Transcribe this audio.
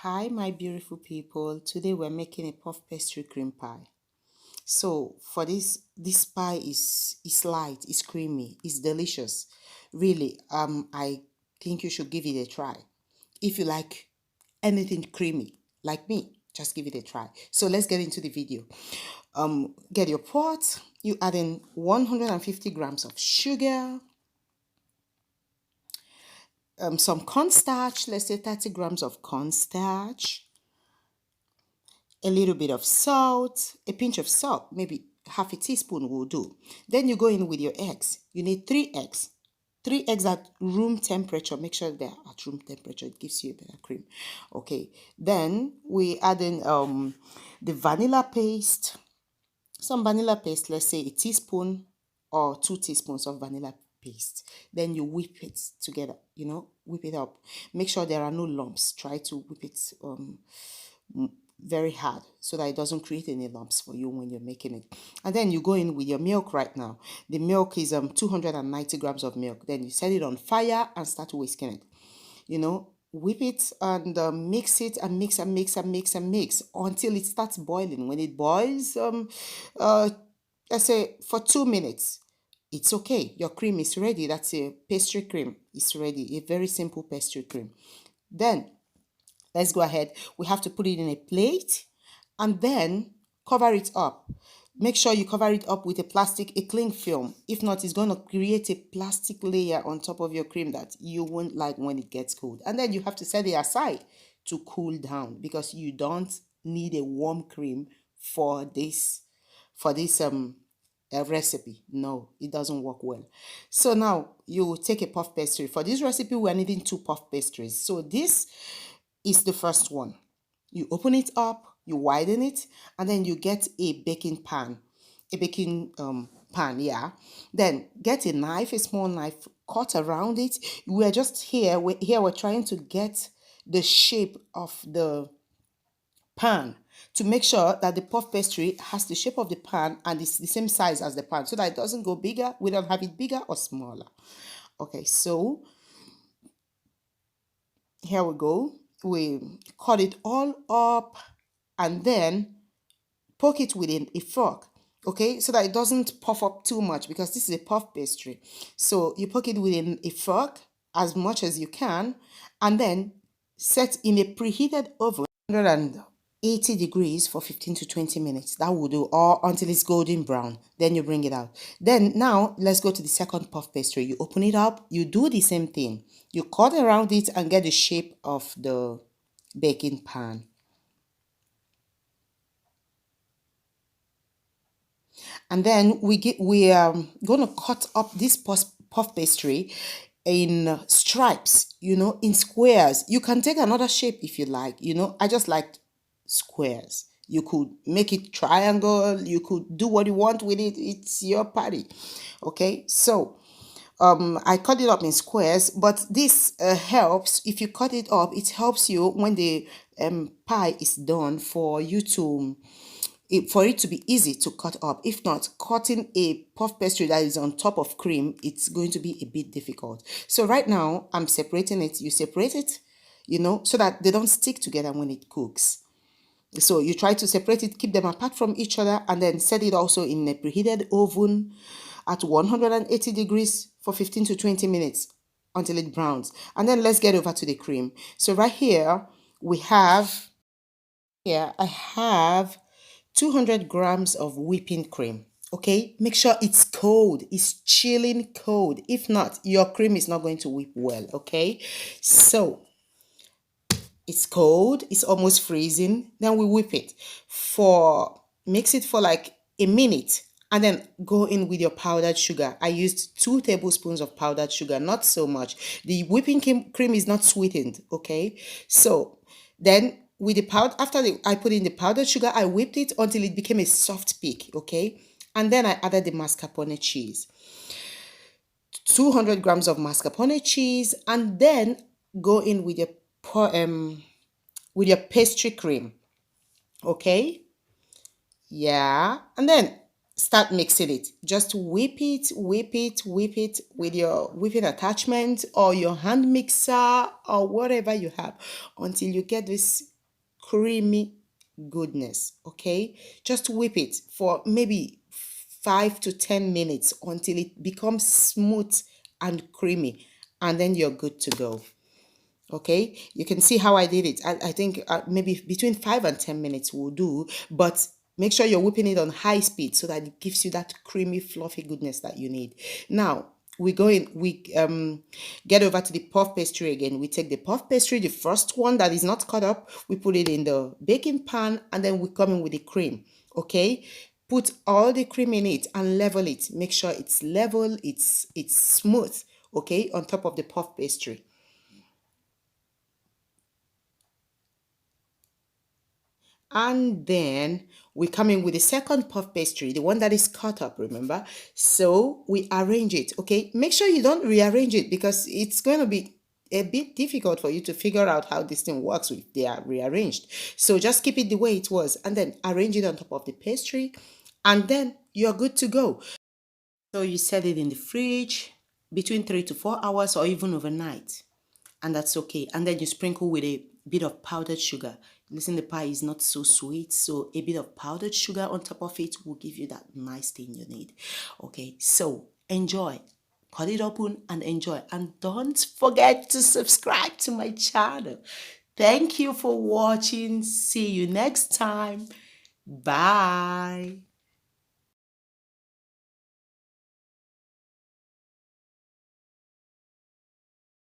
Hi, my beautiful people. Today we're making a puff pastry cream pie. So for this pie is light, it's creamy, it's delicious. Really, I think you should give it a try. If you like anything creamy, like me, just give it a try. So let's get into the video. Get your pot. You add in 150 grams of sugar, some cornstarch. Let's say 30 grams of cornstarch, a little bit of salt, a pinch of salt, maybe half a teaspoon will do. Then you go in with your eggs. You need 3 eggs. 3 eggs at room temperature. Make sure they're at room temperature. It gives you a better cream. Okay. Then we add in the vanilla paste. Some vanilla paste, let's say a teaspoon or 2 teaspoons of vanilla paste. Then you whip it together, whip it up. Make sure there are no lumps. Try to whip it very hard so that it doesn't create any lumps for you when you're making it. And then you go in with your milk right now. The milk is 290 grams of milk. Then you set it on fire and start whisking it. Whip it and mix it and mix and mix and mix and mix until it starts boiling. When it boils, let's say for 2 minutes, it's okay. Your cream is ready. That's a pastry cream. It's ready. A very simple pastry cream. Then let's go ahead. We have to put it in a plate and then cover it up. Make sure you cover it up with a cling film. If not, it's going to create a plastic layer on top of your cream that you won't like when it gets cold. And then you have to set it aside to cool down because you don't need a warm cream for this recipe. No, it doesn't work well. So now you take a puff pastry. For this recipe, we're needing 2 puff pastries. So this is the first one. You open it up, you widen it, and then you get a baking pan. Yeah. Then get a knife, a small knife, cut around it. We're just we're trying to get the shape of the pan to make sure that the puff pastry has the shape of the pan and it's the same size as the pan so that it doesn't go bigger. We don't have it bigger or smaller. Okay, so here we go. We cut it all up and then poke it within a fork, okay, so that it doesn't puff up too much because this is a puff pastry. So you poke it within a fork as much as you can and then set in a preheated oven 180 degrees for 15 to 20 minutes. That will do, or until it's golden brown. Then you bring it out. Then now let's go to the second puff pastry. You open it up, you do the same thing. You cut around it and get the shape of the baking pan. And then we are going to cut up this puff pastry in stripes, in squares. You can take another shape if you like, I just like squares. You could make it triangle, you could do what you want with it. It's your party. Okay, so I cut it up in squares, but this helps. If you cut it up, it helps you when the pie is done for you to for it to be easy to cut up. If not, cutting a puff pastry that is on top of cream, it's going to be a bit difficult. So right now, I'm separating it. You separate it, so that they don't stick together when it cooks. So you try to separate it, keep them apart from each other, and then set it also in a preheated oven at 180 degrees for 15 to 20 minutes until it browns. And then let's get over to the cream. So right here, I have 200 grams of whipping cream. Okay, make sure it's cold, it's chilling cold. If not, your cream is not going to whip well. Okay, so it's cold, it's almost freezing. Then we whip it mix it for like a minute and then go in with your powdered sugar. I used 2 tablespoons of powdered sugar, not so much. The whipping cream is not sweetened. Okay, so then with the powder, I put in the powdered sugar, I whipped it until it became a soft peak, okay? And then I added the mascarpone cheese. 200 grams of mascarpone cheese, and then go in with your pastry cream, okay? Yeah, and then start mixing it. Just whip it with your whipping attachment or your hand mixer or whatever you have until you get this creamy goodness. Okay, just whip it for maybe 5 to 10 minutes until it becomes smooth and creamy, and then you're good to go. Okay, you can see how I did it. I think maybe between 5 and 10 minutes will do, but make sure you're whipping it on high speed so that it gives you that creamy, fluffy goodness that you need. Now we get over to the puff pastry again. We take the puff pastry, the first one that is not cut up, we put it in the baking pan, and then we come in with the cream. Okay, put all the cream in it and level it. Make sure it's level, it's smooth. Okay, on top of the puff pastry. And then we come in with the second puff pastry, the one that is cut up, remember? So we arrange it, okay? Make sure you don't rearrange it because it's going to be a bit difficult for you to figure out how this thing works if they are rearranged. So just keep it the way it was and then arrange it on top of the pastry, and then you're good to go. So you set it in the fridge between 3 to 4 hours or even overnight, and that's okay. And then you sprinkle with a bit of powdered sugar. Listen, the pie is not so sweet, so a bit of powdered sugar on top of it will give you that nice thing you need. Okay, so enjoy. Cut it open and enjoy. And don't forget to subscribe to my channel. Thank you for watching. See you next time. Bye.